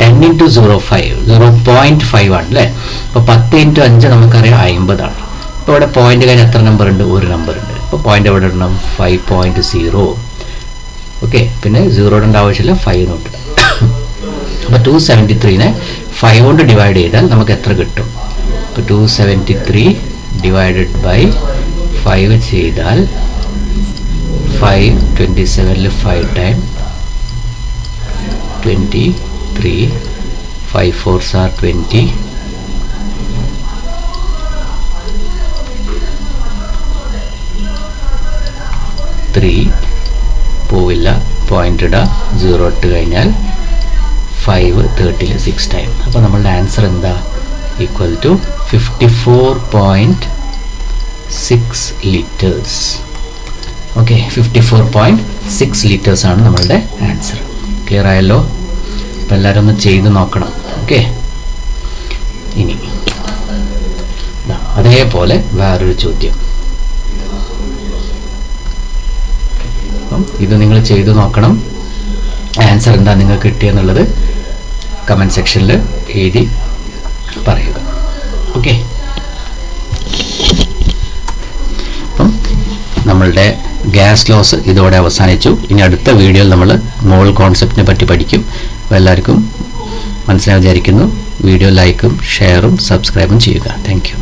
10 × 0.5 ആണ് അല്ലേ. അപ്പോൾ 10 × 5 നമുക്കറിയാം 50 ആണ്. അപ്പോൾ ഇവിടെ പോയിന്റ് കഴിഞ്ഞ് എത്ര നമ്പർ ഉണ്ട്, ഒരു നമ്പർ ഉണ്ട്. അപ്പോൾ പോയിന്റ് എവിടെ ഇടണം, 5.0. ഓക്കെ, പിന്നെ 0 ഇടേണ്ട ആവശ്യമില്ല, 5 നോട്ട്. അപ്പോൾ 273നെ 5 കൊണ്ട് ഡിവൈഡ് ചെയ്താൽ നമുക്ക് എത്ര കിട്ടും. അപ്പോൾ 273 ഡിവൈഡഡ് ബൈ 5 ചെയ്താൽ 5 27ൽ 5 ടൈം 23, 5 4s are 20, 3 പോവില്ല, പോയിന്റ് ഇടുക, 0 ഇട്ട് കഴിഞ്ഞാൽ 5 30ൽ 6 ടൈം. അപ്പോൾ നമ്മളുടെ ആൻസർ എന്താ, equal to 54.6 litres. Okay, 54.6 litres ആണ് നമ്മളുടെ ആൻസർ. ക്ലിയർ ആയല്ലോ? അപ്പോൾ എല്ലാവരും ഒന്ന് ചെയ്ത് നോക്കണം. ഓക്കെ, ഇനി അതേപോലെ വേറൊരു ചോദ്യം. അപ്പം ഇത് നിങ്ങൾ ചെയ്തു നോക്കണം. ആൻസർ എന്താ നിങ്ങൾക്ക് കിട്ടിയെന്നുള്ളത് കമൻറ്റ് സെക്ഷനിൽ എഴുതി പറയുക. ഓക്കെ, അപ്പം നമ്മളുടെ ഗ്യാസ് ലോസ് ഇതോടെ അവസാനിച്ചു. ഇനി അടുത്ത വീഡിയോയിൽ നമ്മൾ മോൾ കോൺസെപ്റ്റിനെ പറ്റി പഠിക്കും. അപ്പോൾ എല്ലാവർക്കും മനസ്സിലായി വിചാരിക്കുന്നു. വീഡിയോ ലൈക്കും ഷെയറും സബ്സ്ക്രൈബും ചെയ്യുക. Thank you.